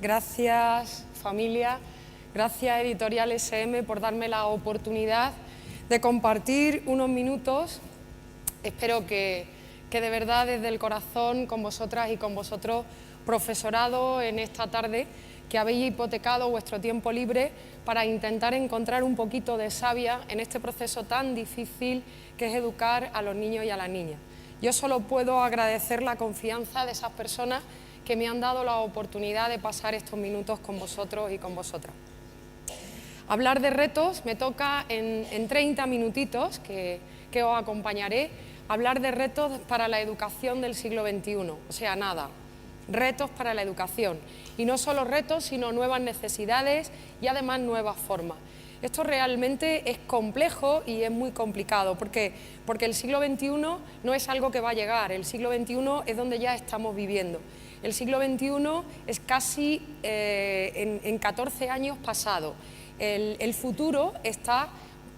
Gracias, familia. Gracias, Editorial SM, por darme la oportunidad de compartir unos minutos. Espero que de verdad, desde el corazón, con vosotras y con vosotros, profesorado, en esta tarde, que habéis hipotecado vuestro tiempo libre para intentar encontrar un poquito de savia en este proceso tan difícil que es educar a los niños y a las niñas. Yo solo puedo agradecer la confianza de esas personas que me han dado la oportunidad de pasar estos minutos con vosotros y con vosotras. Hablar de retos me toca en 30 minutitos que os acompañaré, hablar de retos para la educación del siglo XXI, o sea, nada, retos para la educación. Y no solo retos, sino nuevas necesidades y además nuevas formas. Esto realmente es complejo y es muy complicado. ¿Por qué? Porque el siglo XXI no es algo que va a llegar, el siglo XXI es donde ya estamos viviendo. El siglo XXI es casi en 14 años pasado. El futuro está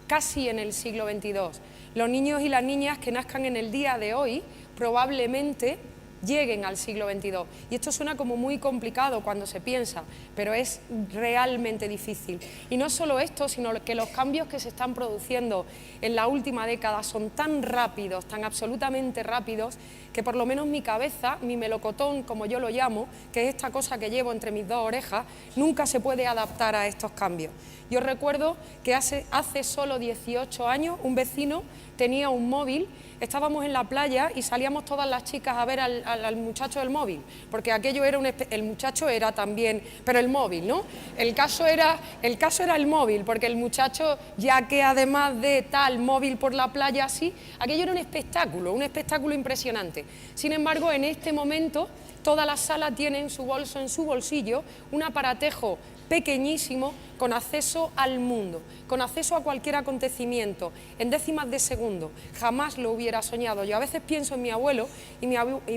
casi en el siglo XXII. Los niños y las niñas que nazcan en el día de hoy probablemente lleguen al siglo XXII. Y esto suena como muy complicado cuando se piensa, pero es realmente difícil. Y no solo esto, sino que los cambios que se están produciendo en la última década son tan rápidos, tan absolutamente rápidos, que por lo menos mi cabeza, mi melocotón, como yo lo llamo, que es esta cosa que llevo entre mis dos orejas, nunca se puede adaptar a estos cambios. Yo recuerdo que hace solo 18 años un vecino tenía un móvil, estábamos en la playa y salíamos todas las chicas a ver al muchacho del móvil, porque aquello era el muchacho era también, pero el móvil, ¿no? El caso era el móvil, porque el muchacho, ya que además de tal móvil por la playa así, aquello era un espectáculo impresionante. Sin embargo, en este momento, toda la sala tiene en su bolsillo, un aparatejo pequeñísimo con acceso al mundo, con acceso a cualquier acontecimiento, en décimas de segundo. Jamás lo hubiera soñado. Yo a veces pienso en mi abuelo y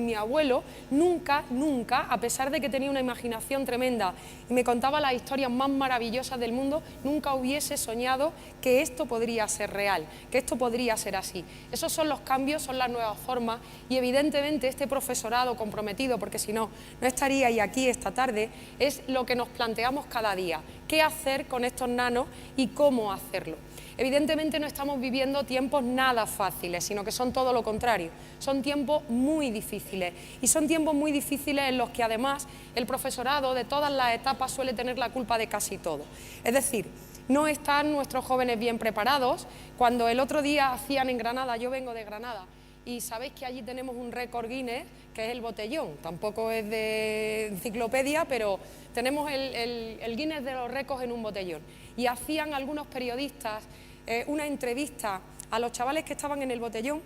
mi abuelo nunca, a pesar de que tenía una imaginación tremenda y me contaba las historias más maravillosas del mundo, nunca hubiese soñado que esto podría ser real, que esto podría ser así. Esos son los cambios, son las nuevas formas y evidentemente este profesorado comprometido, porque si no, no estaríais aquí esta tarde, es lo que nos planteamos cada día. ¿Qué hacer con estos nanos y cómo hacerlo? Evidentemente no estamos viviendo tiempos nada fáciles, sino que son todo lo contrario. Son tiempos muy difíciles y son tiempos muy difíciles en los que además el profesorado de todas las etapas suele tener la culpa de casi todo. Es decir, no están nuestros jóvenes bien preparados. Cuando el otro día hacían en Granada, yo vengo de Granada, y sabéis que allí tenemos un récord Guinness, que es el botellón. Tampoco es de enciclopedia, pero tenemos el Guinness de los récords en un botellón. Y hacían algunos periodistas una entrevista a los chavales que estaban en el botellón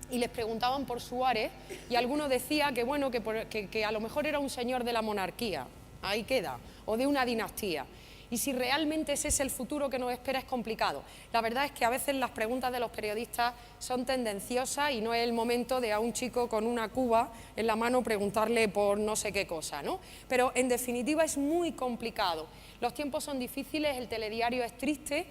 y les preguntaban por Suárez, y alguno decía que, bueno, que a lo mejor era un señor de la monarquía, ahí queda, o de una dinastía. Y si realmente ese es el futuro que nos espera es complicado. La verdad es que a veces las preguntas de los periodistas son tendenciosas y no es el momento de a un chico con una cuba en la mano preguntarle por no sé qué cosa, ¿no? Pero en definitiva es muy complicado. Los tiempos son difíciles, el telediario es triste,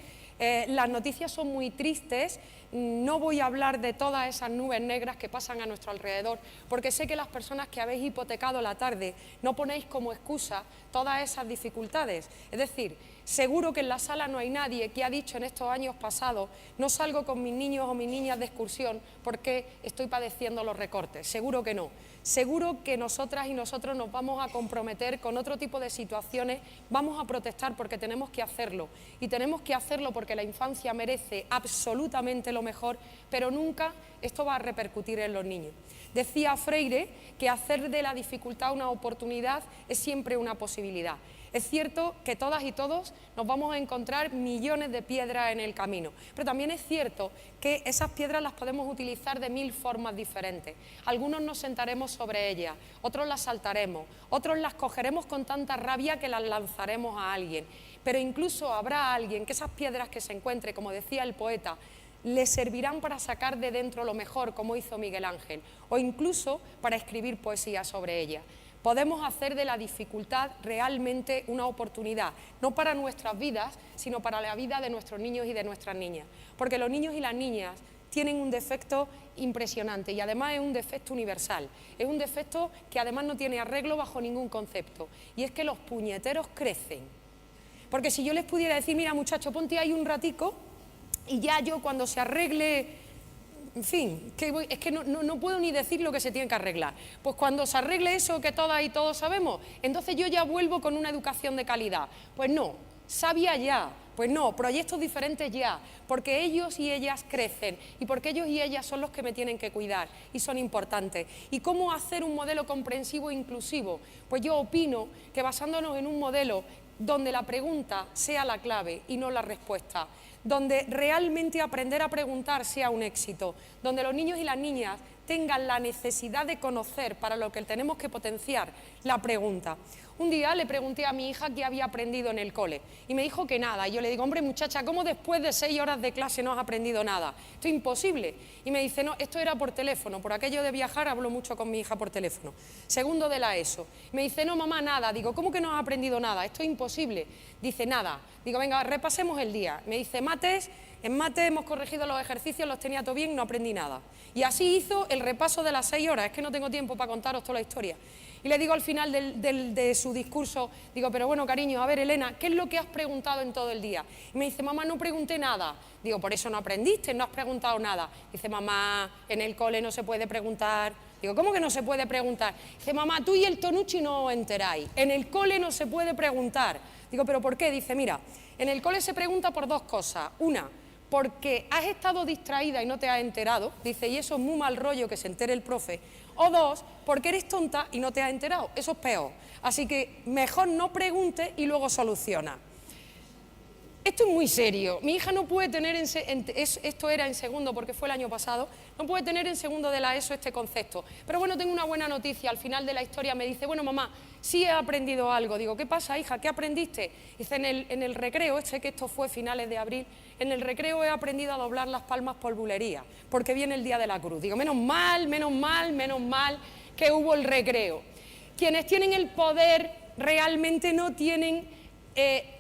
las noticias son muy tristes. No voy a hablar de todas esas nubes negras que pasan a nuestro alrededor, porque sé que las personas que habéis hipotecado la tarde no ponéis como excusa todas esas dificultades. Es decir, seguro que en la sala no hay nadie que ha dicho en estos años pasados: no salgo con mis niños o mis niñas de excursión porque estoy padeciendo los recortes. Seguro que no. Seguro que nosotras y nosotros nos vamos a comprometer con otro tipo de situaciones, vamos a protestar porque tenemos que hacerlo. Y tenemos que hacerlo porque la infancia merece absolutamente lo mejor, pero nunca esto va a repercutir en los niños. Decía Freire que hacer de la dificultad una oportunidad es siempre una posibilidad. Es cierto que todas y todos nos vamos a encontrar millones de piedras en el camino, pero también es cierto que esas piedras las podemos utilizar de 1000 formas diferentes. Algunos nos sentaremos sobre ellas, otros las saltaremos, otros las cogeremos con tanta rabia que las lanzaremos a alguien. Pero incluso habrá alguien que esas piedras que se encuentre, como decía el poeta, le servirán para sacar de dentro lo mejor, como hizo Miguel Ángel, o incluso para escribir poesía sobre ella. Podemos hacer de la dificultad realmente una oportunidad, no para nuestras vidas, sino para la vida de nuestros niños y de nuestras niñas. Porque los niños y las niñas tienen un defecto impresionante y además es un defecto universal, es un defecto que además no tiene arreglo bajo ningún concepto, y es que los puñeteros crecen. Porque si yo les pudiera decir, mira muchacho, ponte ahí un ratico y ya yo cuando se arregle, en fin, es que no puedo ni decir lo que se tiene que arreglar. Pues cuando se arregle eso que todas y todos sabemos, entonces yo ya vuelvo con una educación de calidad. Pues no, sabia ya. Pues no, proyectos diferentes ya, porque ellos y ellas crecen y porque ellos y ellas son los que me tienen que cuidar y son importantes. ¿Y cómo hacer un modelo comprensivo e inclusivo? Pues yo opino que basándonos en un modelo donde la pregunta sea la clave y no la respuesta, donde realmente aprender a preguntar sea un éxito, donde los niños y las niñas tengan la necesidad de conocer, para lo que tenemos que potenciar la pregunta. Un día le pregunté a mi hija qué había aprendido en el cole y me dijo que nada. Y yo le digo, hombre muchacha, ¿cómo después de 6 horas de clase no has aprendido nada? Esto es imposible. Y me dice, no, esto era por teléfono, por aquello de viajar hablo mucho con mi hija por teléfono. Segundo de la ESO. Me dice, no mamá, nada. Digo, ¿cómo que no has aprendido nada? Esto es imposible. Dice, nada. Digo, venga, repasemos el día. Me dice, mates. En mate hemos corregido los ejercicios, los tenía todo bien, no aprendí nada. Y así hizo el repaso de las 6 horas, es que no tengo tiempo para contaros toda la historia. Y le digo al final de su discurso, digo, pero bueno, cariño, a ver, Elena, ¿qué es lo que has preguntado en todo el día? Y me dice, mamá, no pregunté nada. Digo, por eso no aprendiste, no has preguntado nada. Dice, mamá, en el cole no se puede preguntar. Digo, ¿cómo que no se puede preguntar? Dice, mamá, tú y el Tonucci no os enteráis, en el cole no se puede preguntar. Digo, ¿pero por qué? Dice, mira, en el cole se pregunta por dos cosas. Una, porque has estado distraída y no te has enterado, dice, y eso es muy mal rollo que se entere el profe. O dos, porque eres tonta y no te has enterado, eso es peor. Así que mejor no preguntes y luego soluciona. Esto es muy serio. Mi hija no puede tener, esto era en segundo porque fue el año pasado, no puede tener en segundo de la ESO este concepto. Pero bueno, tengo una buena noticia. Al final de la historia me dice, bueno mamá, sí he aprendido algo. Digo, ¿qué pasa hija? ¿Qué aprendiste? Dice, en el recreo, sé que esto fue finales de abril, en el recreo he aprendido a doblar las palmas por bulería, porque viene el Día de la Cruz. Digo, menos mal que hubo el recreo. Quienes tienen el poder realmente no tienen...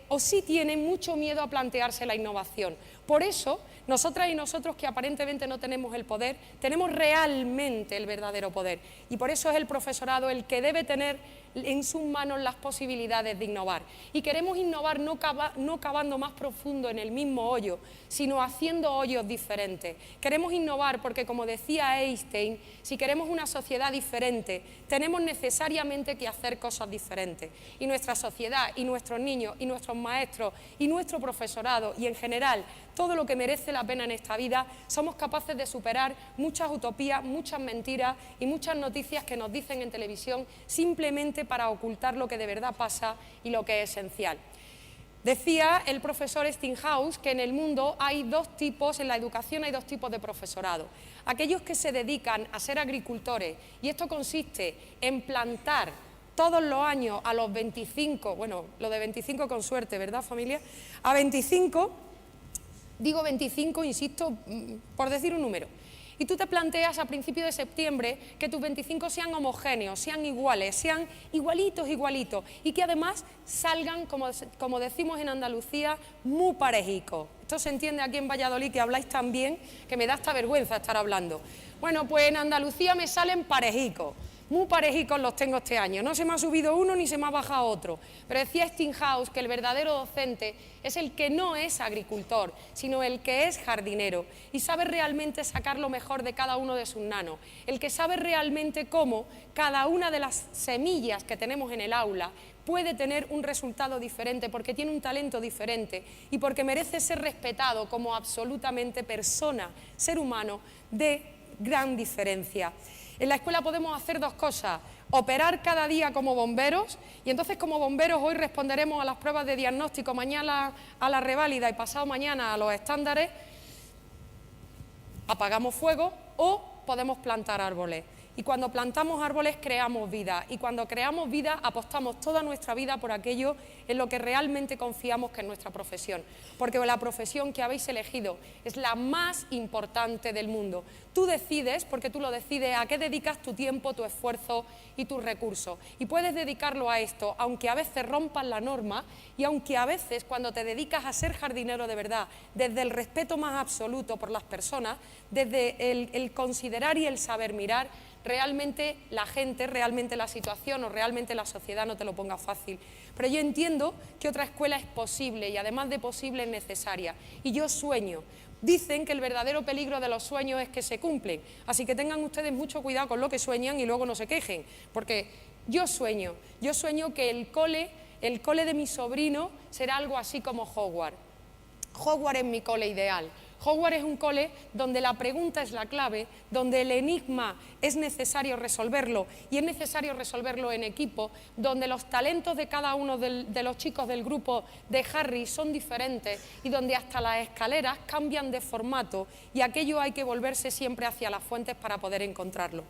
o sí tienen mucho miedo a plantearse la innovación. Por eso, nosotras y nosotros que aparentemente no tenemos el poder, tenemos realmente el verdadero poder. Y por eso es el profesorado el que debe tener en sus manos las posibilidades de innovar. Y queremos innovar no cavando más profundo en el mismo hoyo, sino haciendo hoyos diferentes. Queremos innovar porque, como decía Einstein, si queremos una sociedad diferente, tenemos necesariamente que hacer cosas diferentes. Y nuestra sociedad, y nuestros niños, y nuestros maestros, y nuestro profesorado, y en general, todo lo que merece la pena en esta vida, somos capaces de superar muchas utopías, muchas mentiras y muchas noticias que nos dicen en televisión simplemente para ocultar lo que de verdad pasa y lo que es esencial. Decía el profesor Stinghouse que en el mundo hay dos tipos, en la educación hay dos tipos de profesorado. Aquellos que se dedican a ser agricultores, y esto consiste en plantar todos los años a los 25, bueno, lo de 25 con suerte, ¿verdad familia? A 25, digo 25, insisto, por decir un número. Y tú te planteas a principios de septiembre que tus 25 sean homogéneos, sean iguales, sean igualitos, y que además salgan, como decimos en Andalucía, muy parejicos. Esto se entiende aquí en Valladolid, que habláis tan bien que me da hasta vergüenza estar hablando. Bueno, pues en Andalucía me salen parejicos. Muy parejicos los tengo este año, no se me ha subido uno ni se me ha bajado otro. Pero decía Stinghouse que el verdadero docente es el que no es agricultor, sino el que es jardinero y sabe realmente sacar lo mejor de cada uno de sus nanos, el que sabe realmente cómo cada una de las semillas que tenemos en el aula puede tener un resultado diferente porque tiene un talento diferente y porque merece ser respetado como absolutamente persona, ser humano de gran diferencia. En la escuela podemos hacer dos cosas, operar cada día como bomberos, y entonces como bomberos hoy responderemos a las pruebas de diagnóstico, mañana a la reválida y pasado mañana a los estándares, apagamos fuego, o podemos plantar árboles. Y cuando plantamos árboles creamos vida, y cuando creamos vida apostamos toda nuestra vida por aquello en lo que realmente confiamos que es nuestra profesión, porque la profesión que habéis elegido es la más importante del mundo. Tú decides, porque tú lo decides, a qué dedicas tu tiempo, tu esfuerzo y tus recursos, y puedes dedicarlo a esto, aunque a veces rompas la norma y aunque a veces cuando te dedicas a ser jardinero de verdad, desde el respeto más absoluto por las personas, desde el considerar y el saber mirar, realmente la gente, realmente la situación o realmente la sociedad no te lo ponga fácil. Pero yo entiendo que otra escuela es posible y además de posible es necesaria. Y yo sueño. Dicen que el verdadero peligro de los sueños es que se cumplen. Así que tengan ustedes mucho cuidado con lo que sueñan y luego no se quejen. Porque yo sueño que el cole de mi sobrino será algo así como Hogwarts. Hogwarts es mi cole ideal. Hogwarts es un cole donde la pregunta es la clave, donde el enigma es necesario resolverlo y es necesario resolverlo en equipo, donde los talentos de cada uno de los chicos del grupo de Harry son diferentes y donde hasta las escaleras cambian de formato y aquello hay que volverse siempre hacia las fuentes para poder encontrarlo.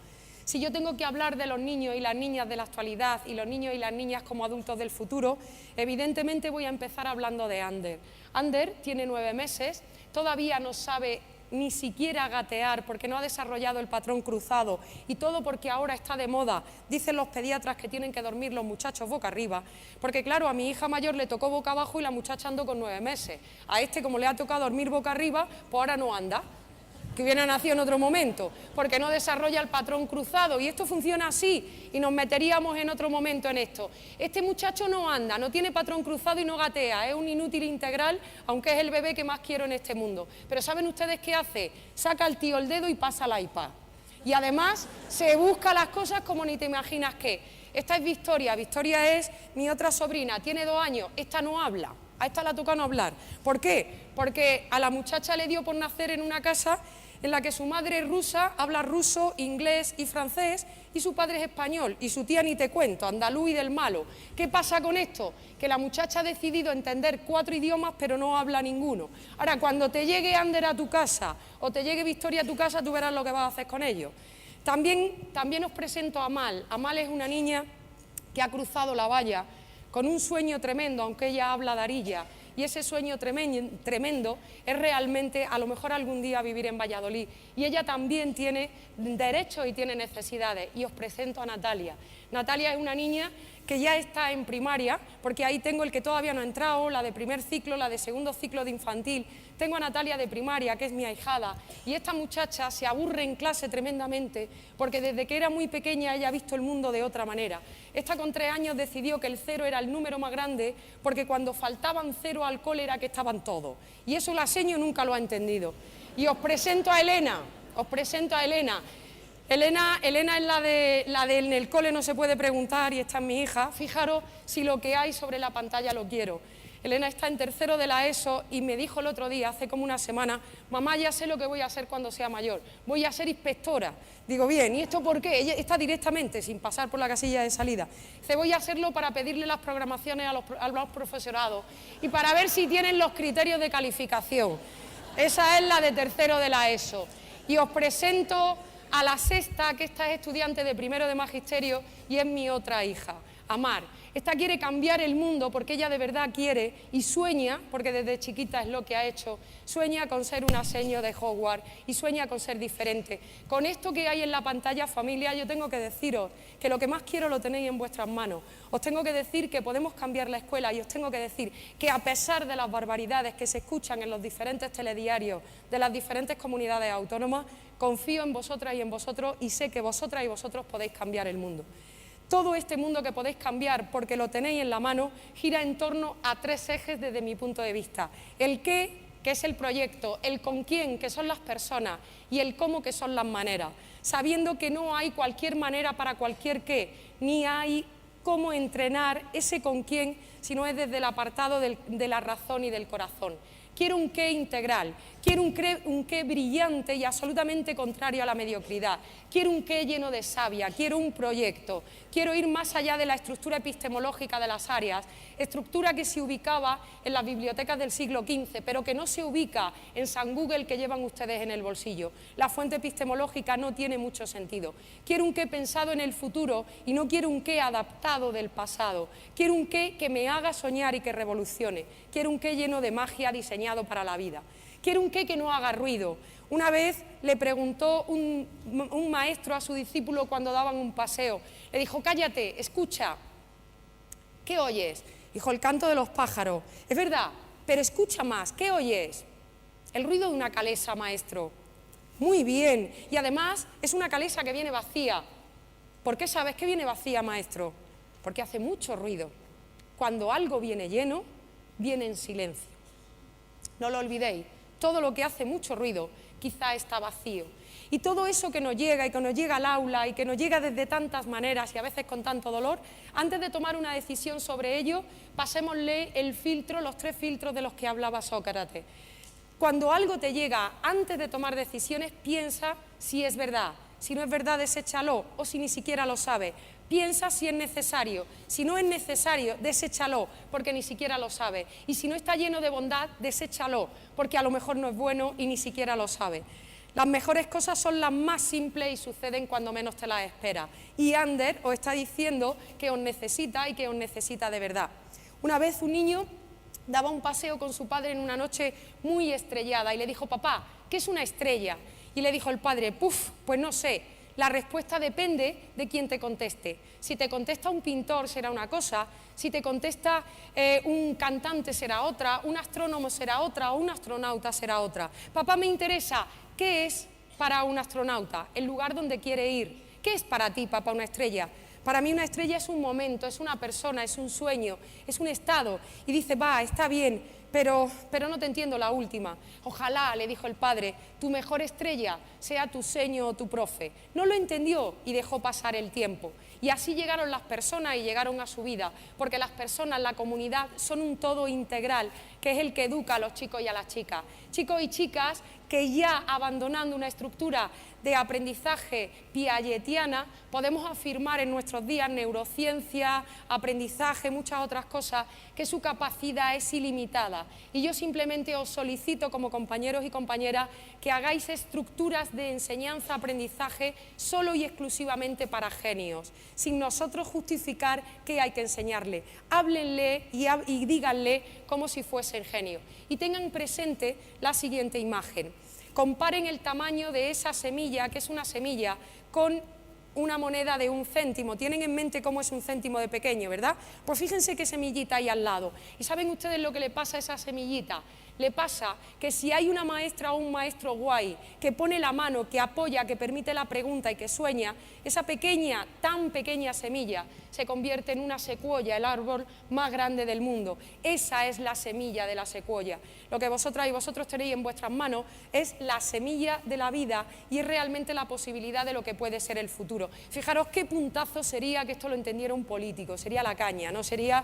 Si yo tengo que hablar de los niños y las niñas de la actualidad y los niños y las niñas como adultos del futuro, evidentemente voy a empezar hablando de Ander. Ander tiene 9 meses, todavía no sabe ni siquiera gatear porque no ha desarrollado el patrón cruzado y todo porque ahora está de moda. Dicen los pediatras que tienen que dormir los muchachos boca arriba, porque claro, a mi hija mayor le tocó boca abajo y la muchacha andó con 9 meses. A este, como le ha tocado dormir boca arriba, pues ahora no anda, que hubiera nacido en otro momento, porque no desarrolla el patrón cruzado, y esto funciona así, y nos meteríamos en otro momento en esto. Este muchacho no anda, no tiene patrón cruzado y no gatea, es un inútil integral, aunque es el bebé que más quiero en este mundo. Pero ¿saben ustedes qué hace? Saca al tío el dedo y pasa al iPad. Y además se busca las cosas como ni te imaginas qué. Esta es Victoria, Victoria es mi otra sobrina, tiene 2 años, esta no habla. A esta la toca no hablar. ¿Por qué? Porque a la muchacha le dio por nacer en una casa en la que su madre es rusa, habla ruso, inglés y francés, y su padre es español, y su tía ni te cuento, andaluz y del malo. ¿Qué pasa con esto? Que la muchacha ha decidido entender 4 idiomas, pero no habla ninguno. Ahora, cuando te llegue Ander a tu casa, o te llegue Victoria a tu casa, tú verás lo que vas a hacer con ellos. También os presento a Amal. Amal es una niña que ha cruzado la valla con un sueño tremendo, aunque ella habla de Arilla, y ese sueño tremendo es realmente, a lo mejor algún día, vivir en Valladolid. Y ella también tiene derechos y tiene necesidades. Y os presento a Natalia. Natalia es una niña que ya está en primaria, porque ahí tengo el que todavía no ha entrado, la de primer ciclo, la de segundo ciclo de infantil. Tengo a Natalia de primaria, que es mi ahijada, y esta muchacha se aburre en clase tremendamente, porque desde que era muy pequeña ella ha visto el mundo de otra manera. Esta con 3 años decidió que el 0 era el número más grande, porque cuando faltaban 0 al cole era que estaban todos. Y eso la seño nunca lo ha entendido. Y os presento a Elena, Elena es la de en el cole no se puede preguntar, y esta es mi hija. Fijaros si lo que hay sobre la pantalla lo quiero. Elena está en 3º de la ESO y me dijo el otro día, hace como una semana: mamá, ya sé lo que voy a hacer cuando sea mayor, voy a ser inspectora. Digo, bien, ¿y esto por qué? Ella está directamente, sin pasar por la casilla de salida. Dice, voy a hacerlo para pedirle las programaciones a los profesorados y para ver si tienen los criterios de calificación. Esa es la de 3º de la ESO. Y os presento a la 6ª, que esta es estudiante de 1º de magisterio y es mi otra hija, Amar. Esta quiere cambiar el mundo porque ella de verdad quiere y sueña, porque desde chiquita es lo que ha hecho, sueña con ser una seño de Hogwarts y sueña con ser diferente. Con esto que hay en la pantalla, familia, yo tengo que deciros que lo que más quiero lo tenéis en vuestras manos. Os tengo que decir que podemos cambiar la escuela y os tengo que decir que a pesar de las barbaridades que se escuchan en los diferentes telediarios de las diferentes comunidades autónomas, confío en vosotras y en vosotros y sé que vosotras y vosotros podéis cambiar el mundo. Todo este mundo que podéis cambiar, porque lo tenéis en la mano, gira en torno a 3 ejes desde mi punto de vista. El qué, que es el proyecto, el con quién, que son las personas, y el cómo, que son las maneras. Sabiendo que no hay cualquier manera para cualquier qué, ni hay cómo entrenar ese con quién, si no es desde el apartado de la razón y del corazón. quiero un qué integral, quiero un qué brillante y absolutamente contrario a la mediocridad, quiero un qué lleno de savia, quiero un proyecto, quiero ir más allá de la estructura epistemológica de las áreas, estructura que se ubicaba en las bibliotecas del siglo XV, pero que no se ubica en San Google que llevan ustedes en el bolsillo. La fuente epistemológica no tiene mucho sentido. Quiero un qué pensado en el futuro y no quiero un qué adaptado del pasado. Quiero un qué que me haga soñar y que revolucione. Quiero un qué lleno de magia diseñado para la vida. Quiero un qué que no haga ruido. Una vez le preguntó un maestro a su discípulo cuando daban un paseo. Le dijo, cállate, escucha. ¿Qué oyes? Dijo, el canto de los pájaros. Es verdad, pero escucha más. ¿Qué oyes? El ruido de una calesa, maestro. Muy bien. Y además es una calesa que viene vacía. ¿Por qué sabes que viene vacía, maestro? Porque hace mucho ruido. Cuando algo viene lleno, viene en silencio. No lo olvidéis. Todo lo que hace mucho ruido quizá está vacío. Y todo eso que nos llega y que nos llega al aula y que nos llega desde tantas maneras y a veces con tanto dolor, antes de tomar una decisión sobre ello, pasémosle el filtro, los 3 filtros de los que hablaba Sócrates. Cuando algo te llega antes de tomar decisiones, piensa si es verdad. Si no es verdad, deséchalo, o si ni siquiera lo sabes. Piensa si es necesario. Si no es necesario, deséchalo, porque ni siquiera lo sabes. Y si no está lleno de bondad, deséchalo, porque a lo mejor no es bueno y ni siquiera lo sabes. Las mejores cosas son las más simples y suceden cuando menos te las esperas. Y Ander os está diciendo que os necesita y que os necesita de verdad. Una vez un niño daba un paseo con su padre en una noche muy estrellada y le dijo, papá, ¿qué es una estrella? Y le dijo el padre, pues no sé, la respuesta depende de quién te conteste. Si te contesta un pintor será una cosa, si te contesta un cantante será otra, un astrónomo será otra o un astronauta será otra. Papá, me interesa, ¿qué es para un astronauta? El lugar donde quiere ir. ¿Qué es para ti, papá, una estrella? Para mí una estrella es un momento, es una persona, es un sueño, es un estado. Y dice, va, está bien, pero no te entiendo la última. Ojalá, le dijo el padre, tu mejor estrella sea tu seño o tu profe. No lo entendió y dejó pasar el tiempo. Y así llegaron las personas y llegaron a su vida, porque las personas, la comunidad, son un todo integral, que es el que educa a los chicos y a las chicas. Chicos y chicas que ya abandonando una estructura de aprendizaje piagetiana, podemos afirmar en nuestros días neurociencia, aprendizaje, muchas otras cosas, que su capacidad es ilimitada. Y yo simplemente os solicito como compañeros y compañeras que hagáis estructuras de enseñanza-aprendizaje solo y exclusivamente para genios, sin nosotros justificar qué hay que enseñarle. Háblenle y díganle como si fuesen genios. Y tengan presente la siguiente imagen. Comparen el tamaño de esa semilla, que es una semilla, con una moneda de 1 céntimo. Tienen en mente cómo es 1 céntimo de pequeño, ¿verdad? Pues fíjense qué semillita hay al lado. ¿Y saben ustedes lo que le pasa a esa semillita? Le pasa que si hay una maestra o un maestro guay que pone la mano, que apoya, que permite la pregunta y que sueña, esa pequeña, tan pequeña semilla se convierte en una secuoya, el árbol más grande del mundo. Esa es la semilla de la secuoya. Lo que vosotras y vosotros tenéis en vuestras manos es la semilla de la vida y es realmente la posibilidad de lo que puede ser el futuro. Fijaros qué puntazo sería que esto lo entendiera un político, sería la caña, ¿no? Sería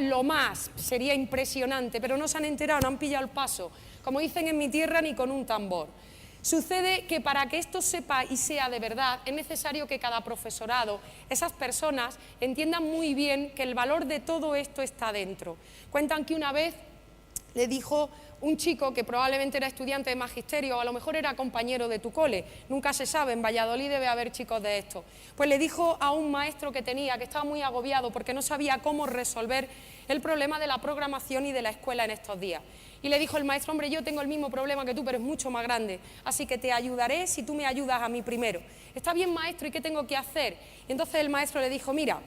lo más, sería impresionante, pero no se han enterado, no han pillado el paso, como dicen en mi tierra, ni con un tambor. Sucede que para que esto sepa y sea de verdad, es necesario que cada profesorado, esas personas, entiendan muy bien que el valor de todo esto está dentro. Cuentan que una vez le dijo un chico que probablemente era estudiante de magisterio o a lo mejor era compañero de tu cole, nunca se sabe, en Valladolid debe haber chicos de estos, pues le dijo a un maestro que tenía, que estaba muy agobiado porque no sabía cómo resolver el problema de la programación y de la escuela en estos días. Y le dijo el maestro, hombre, yo tengo el mismo problema que tú, pero es mucho más grande, así que te ayudaré si tú me ayudas a mí primero. Está bien, maestro, ¿y qué tengo que hacer? Y entonces el maestro le dijo, mira,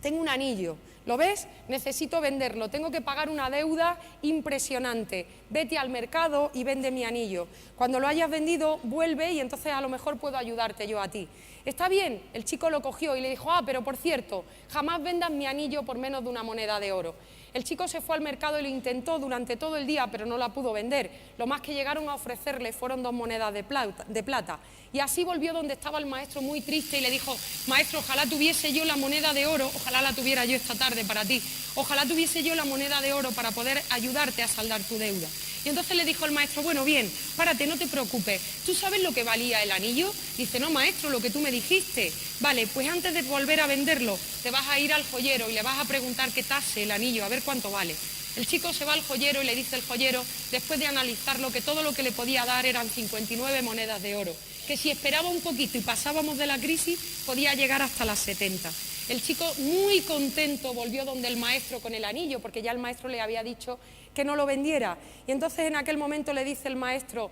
tengo un anillo, ¿lo ves? Necesito venderlo, tengo que pagar una deuda impresionante. Vete al mercado y vende mi anillo. Cuando lo hayas vendido, vuelve y entonces a lo mejor puedo ayudarte yo a ti. ¿Está bien? El chico lo cogió y le dijo, pero por cierto, jamás vendas mi anillo por menos de una moneda de oro. El chico se fue al mercado y lo intentó durante todo el día, pero no la pudo vender. Lo más que llegaron a ofrecerle fueron 2 monedas de plata. Y así volvió donde estaba el maestro muy triste y le dijo, maestro, ojalá tuviese yo la moneda de oro, ojalá la tuviera yo esta tarde para ti, ojalá tuviese yo la moneda de oro para poder ayudarte a saldar tu deuda. Y entonces le dijo el maestro, bueno, bien, párate, no te preocupes, ¿tú sabes lo que valía el anillo? Dice, no, maestro, lo que tú me dijiste. Vale, pues antes de volver a venderlo, te vas a ir al joyero y le vas a preguntar que tase el anillo, a ver cuánto vale. El chico se va al joyero y le dice el joyero, después de analizarlo, que todo lo que le podía dar eran 59 monedas de oro, que si esperaba un poquito y pasábamos de la crisis, podía llegar hasta las 70. El chico, muy contento, volvió donde el maestro con el anillo, porque ya el maestro le había dicho que no lo vendiera. Y entonces en aquel momento le dice el maestro,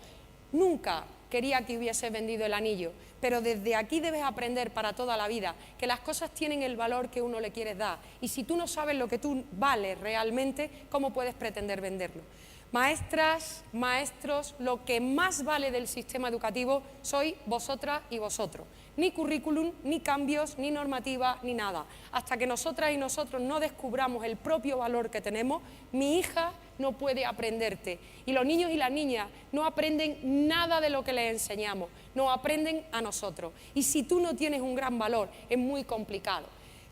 nunca quería que hubiese vendido el anillo, pero desde aquí debes aprender para toda la vida que las cosas tienen el valor que uno le quiere dar. Y si tú no sabes lo que tú vales realmente, ¿cómo puedes pretender venderlo? Maestras, maestros, lo que más vale del sistema educativo sois vosotras y vosotros. Ni currículum, ni cambios, ni normativa, ni nada. Hasta que nosotras y nosotros no descubramos el propio valor que tenemos, mi hija no puede aprenderte. Y los niños y las niñas no aprenden nada de lo que les enseñamos, nos aprenden a nosotros. Y si tú no tienes un gran valor, es muy complicado.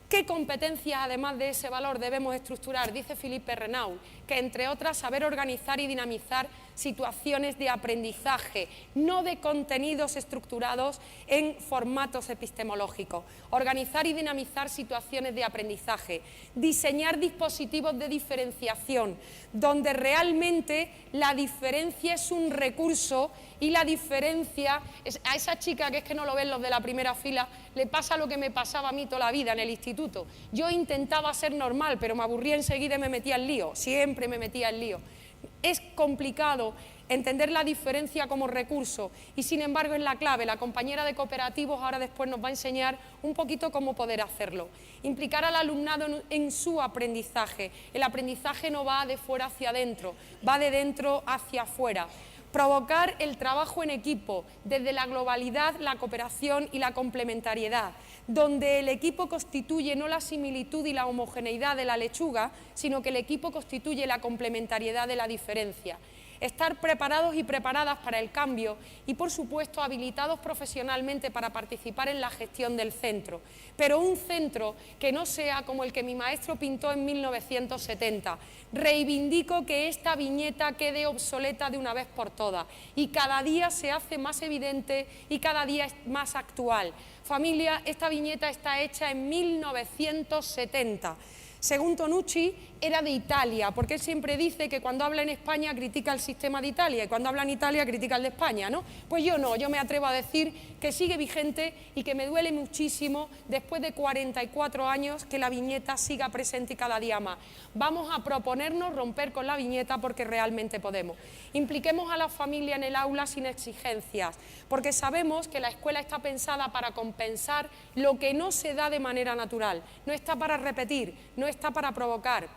¿Qué competencias, además de ese valor, debemos estructurar? Dice Philippe Renaud, que entre otras saber organizar y dinamizar situaciones de aprendizaje, no de contenidos estructurados en formatos epistemológicos. Organizar y dinamizar situaciones de aprendizaje, diseñar dispositivos de diferenciación, donde realmente la diferencia es un recurso y la diferencia, a esa chica que es que no lo ven los de la primera fila, le pasa lo que me pasaba a mí toda la vida en el instituto. Yo intentaba ser normal, pero me aburría enseguida y me metía en lío, siempre me metía en lío. Es complicado entender la diferencia como recurso y sin embargo es la clave. La compañera de cooperativos ahora después nos va a enseñar un poquito cómo poder hacerlo. Implicar al alumnado en su aprendizaje. El aprendizaje no va de fuera hacia adentro, va de dentro hacia afuera. Provocar el trabajo en equipo, desde la globalidad, la cooperación y la complementariedad, donde el equipo constituye no la similitud y la homogeneidad de la lechuga, sino que el equipo constituye la complementariedad de la diferencia. Estar preparados y preparadas para el cambio y, por supuesto, habilitados profesionalmente para participar en la gestión del centro. Pero un centro que no sea como el que mi maestro pintó en 1970. Reivindico que esta viñeta quede obsoleta de una vez por todas y cada día se hace más evidente y cada día es más actual. Familia, esta viñeta está hecha en 1970. Según Tonucci, era de Italia, porque él siempre dice que cuando habla en España critica el sistema de Italia y cuando habla en Italia critica el de España, ¿no? Pues yo no, yo me atrevo a decir que sigue vigente y que me duele muchísimo después de 44 años que la viñeta siga presente y cada día más. Vamos a proponernos romper con la viñeta porque realmente podemos. Impliquemos a la familia en el aula sin exigencias, porque sabemos que la escuela está pensada para compensar lo que no se da de manera natural, no está para repetir, no está para provocar.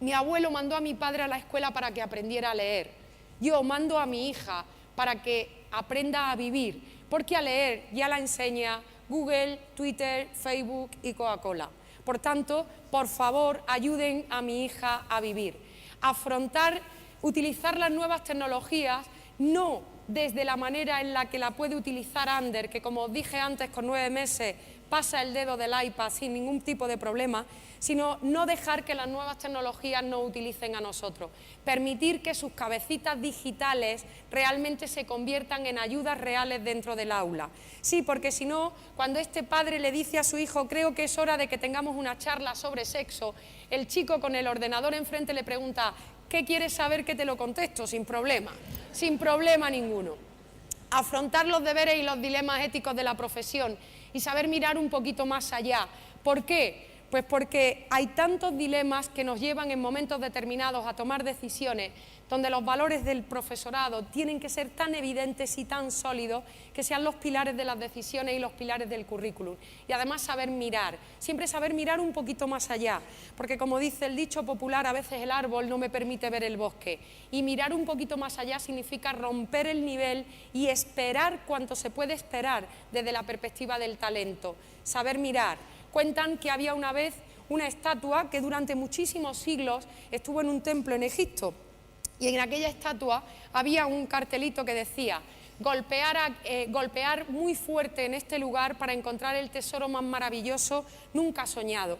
Mi abuelo mandó a mi padre a la escuela para que aprendiera a leer. Yo mando a mi hija para que aprenda a vivir, porque a leer ya la enseña Google, Twitter, Facebook y Coca-Cola. Por tanto, por favor, ayuden a mi hija a vivir. Utilizar las nuevas tecnologías no desde la manera en la que la puede utilizar Ander, que como os dije antes, con 9 meses pasa el dedo del iPad sin ningún tipo de problema, sino no dejar que las nuevas tecnologías nos utilicen a nosotros. Permitir que sus cabecitas digitales realmente se conviertan en ayudas reales dentro del aula. Sí, porque si no, cuando este padre le dice a su hijo, creo que es hora de que tengamos una charla sobre sexo, el chico con el ordenador enfrente le pregunta, ¿qué quieres saber? Que te lo contesto, sin problema ninguno. Afrontar los deberes y los dilemas éticos de la profesión y saber mirar un poquito más allá. ¿Por qué? Pues porque hay tantos dilemas que nos llevan en momentos determinados a tomar decisiones donde los valores del profesorado tienen que ser tan evidentes y tan sólidos que sean los pilares de las decisiones y los pilares del currículum. Y además saber mirar, siempre saber mirar un poquito más allá, porque como dice el dicho popular, a veces el árbol no me permite ver el bosque. Y mirar un poquito más allá significa romper el nivel y esperar cuanto se puede esperar desde la perspectiva del talento. Saber mirar. Cuentan que había una vez una estatua que durante muchísimos siglos estuvo en un templo en Egipto y en aquella estatua había un cartelito que decía golpear muy fuerte en este lugar para encontrar el tesoro más maravilloso nunca soñado.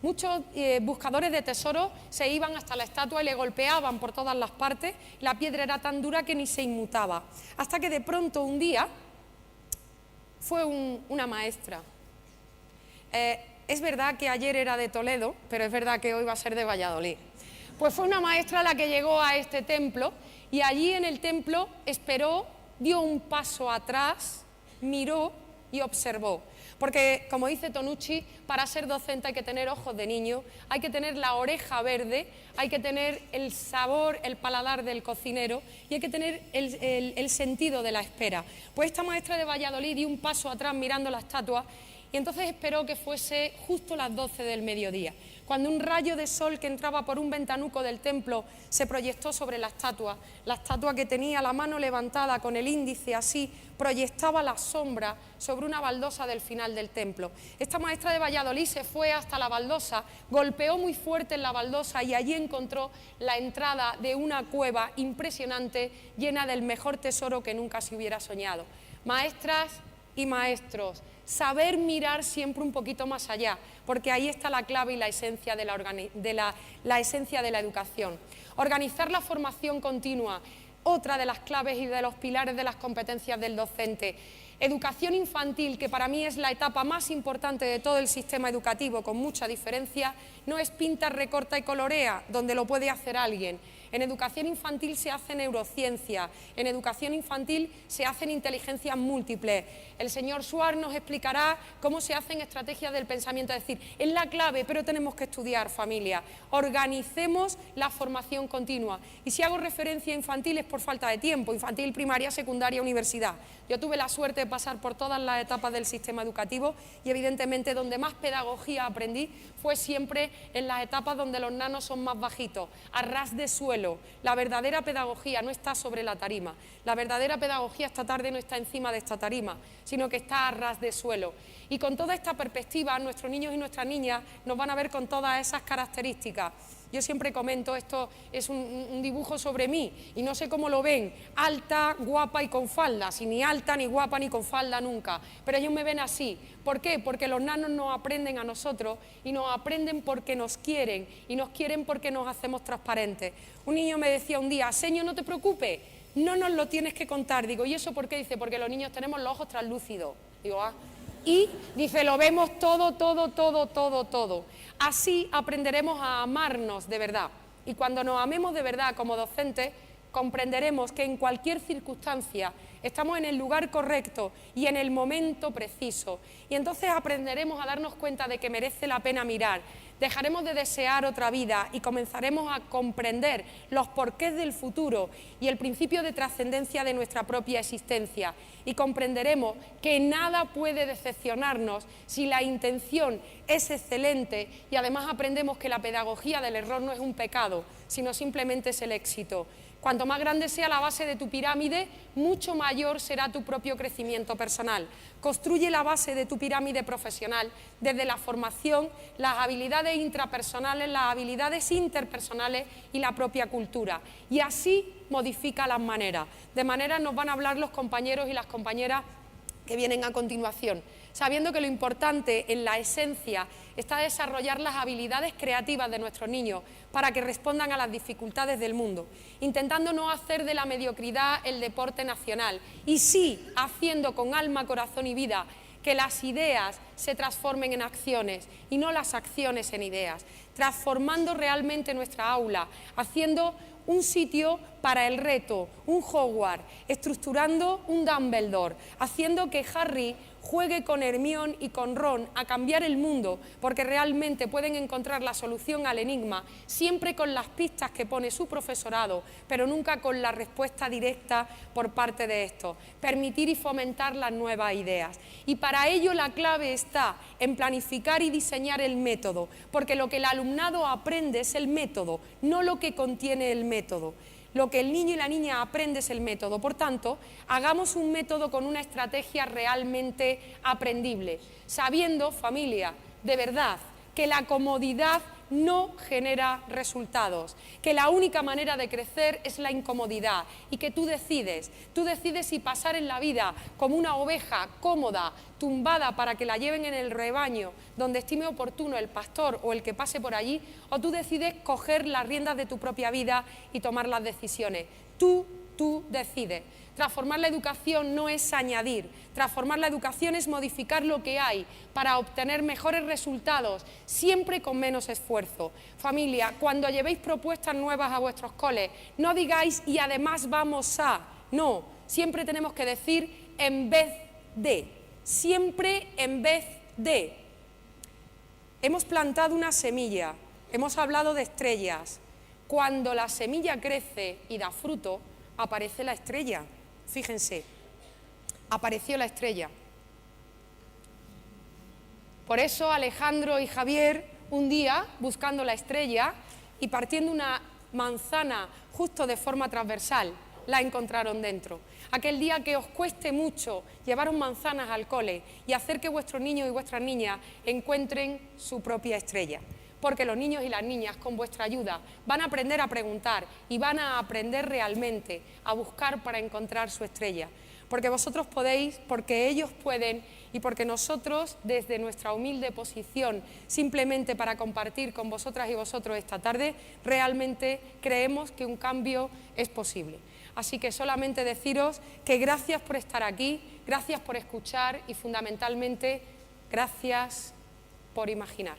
Muchos buscadores de tesoros se iban hasta la estatua y le golpeaban por todas las partes. La piedra era tan dura que ni se inmutaba. Hasta que de pronto un día fue una maestra. Es verdad que ayer era de Toledo, pero es verdad que hoy va a ser de Valladolid. Pues fue una maestra la que llegó a este templo y allí en el templo esperó, dio un paso atrás, miró y observó. Porque, como dice Tonucci, para ser docente hay que tener ojos de niño, hay que tener la oreja verde, hay que tener el sabor, el paladar del cocinero y hay que tener el sentido de la espera. Pues esta maestra de Valladolid dio un paso atrás mirando la estatua y entonces esperó que fuese justo las 12 del mediodía, cuando un rayo de sol que entraba por un ventanuco del templo se proyectó sobre la estatua que tenía la mano levantada con el índice así, proyectaba la sombra sobre una baldosa del final del templo. Esta maestra de Valladolid se fue hasta la baldosa, golpeó muy fuerte en la baldosa y allí encontró la entrada de una cueva impresionante llena del mejor tesoro que nunca se hubiera soñado. Maestras y maestros, saber mirar siempre un poquito más allá, porque ahí está la clave y la esencia de la esencia de la educación. Organizar la formación continua, otra de las claves y de los pilares de las competencias del docente. Educación infantil, que para mí es la etapa más importante de todo el sistema educativo, con mucha diferencia, no es pinta, recorta y colorea, donde lo puede hacer alguien. En educación infantil se hace neurociencia, en educación infantil se hacen inteligencias múltiples. El señor Suárez nos explicará cómo se hacen estrategias del pensamiento, es decir, es la clave, pero tenemos que estudiar, familia. Organicemos la formación continua. Y si hago referencia a infantil es por falta de tiempo, infantil, primaria, secundaria, universidad. Yo tuve la suerte de pasar por todas las etapas del sistema educativo y evidentemente donde más pedagogía aprendí fue siempre en las etapas donde los nanos son más bajitos, a ras de suelo. La verdadera pedagogía no está sobre la tarima, la verdadera pedagogía esta tarde no está encima de esta tarima, sino que está a ras de suelo. Y con toda esta perspectiva, nuestros niños y nuestras niñas nos van a ver con todas esas características. Yo siempre comento, esto es un dibujo sobre mí y no sé cómo lo ven, alta, guapa y con falda, si ni alta, ni guapa, ni con falda nunca, pero ellos me ven así. ¿Por qué? Porque los nanos nos aprenden a nosotros y nos aprenden porque nos quieren y nos quieren porque nos hacemos transparentes. Un niño me decía un día, señor, no te preocupes, no nos lo tienes que contar. Digo, ¿y eso por qué? Dice, porque los niños tenemos los ojos translúcidos. Digo, ah. Y dice, lo vemos todo, todo, todo, todo, todo. Así aprenderemos a amarnos de verdad. Y cuando nos amemos de verdad como docentes, comprenderemos que en cualquier circunstancia estamos en el lugar correcto y en el momento preciso. Y entonces aprenderemos a darnos cuenta de que merece la pena mirar. Dejaremos de desear otra vida y comenzaremos a comprender los porqués del futuro y el principio de trascendencia de nuestra propia existencia. Y comprenderemos que nada puede decepcionarnos si la intención es excelente y además aprendemos que la pedagogía del error no es un pecado, sino simplemente es el éxito. Cuanto más grande sea la base de tu pirámide, mucho mayor será tu propio crecimiento personal. Construye la base de tu pirámide profesional desde la formación, las habilidades intrapersonales, las habilidades interpersonales y la propia cultura. Y así modifica las maneras. De manera nos van a hablar los compañeros y las compañeras que vienen a continuación, sabiendo que lo importante en la esencia está desarrollar las habilidades creativas de nuestros niños para que respondan a las dificultades del mundo, intentando no hacer de la mediocridad el deporte nacional y sí haciendo con alma, corazón y vida que las ideas se transformen en acciones y no las acciones en ideas, transformando realmente nuestra aula, haciendo un sitio para el reto, un Hogwarts, estructurando un Dumbledore, haciendo que Harry juegue con Hermione y con Ron a cambiar el mundo, porque realmente pueden encontrar la solución al enigma, siempre con las pistas que pone su profesorado, pero nunca con la respuesta directa por parte de estos. Permitir y fomentar las nuevas ideas. Y para ello la clave está en planificar y diseñar el método, porque lo que el alumnado aprende es el método, no lo que contiene el método. Lo que el niño y la niña aprende es el método. Por tanto, hagamos un método con una estrategia realmente aprendible, sabiendo, familia, de verdad, que la comodidad no genera resultados, que la única manera de crecer es la incomodidad y que tú decides si pasar en la vida como una oveja cómoda, tumbada para que la lleven en el rebaño donde estime oportuno el pastor o el que pase por allí, o tú decides coger las riendas de tu propia vida y tomar las decisiones. Tú decides. Transformar la educación no es añadir, transformar la educación es modificar lo que hay para obtener mejores resultados, siempre con menos esfuerzo. Familia, cuando llevéis propuestas nuevas a vuestros coles, no digáis y además vamos a, no, siempre tenemos que decir en vez de, siempre en vez de. Hemos plantado una semilla, hemos hablado de estrellas. Cuando la semilla crece y da fruto, aparece la estrella. Fíjense, apareció la estrella. Por eso Alejandro y Javier, un día, buscando la estrella y partiendo una manzana justo de forma transversal, la encontraron dentro. Aquel día que os cueste mucho llevaros manzanas al cole y hacer que vuestros niños y vuestras niñas encuentren su propia estrella. Porque los niños y las niñas, con vuestra ayuda, van a aprender a preguntar y van a aprender realmente a buscar para encontrar su estrella. Porque vosotros podéis, porque ellos pueden y porque nosotros, desde nuestra humilde posición, simplemente para compartir con vosotras y vosotros esta tarde, realmente creemos que un cambio es posible. Así que solamente deciros que gracias por estar aquí, gracias por escuchar y fundamentalmente gracias por imaginar.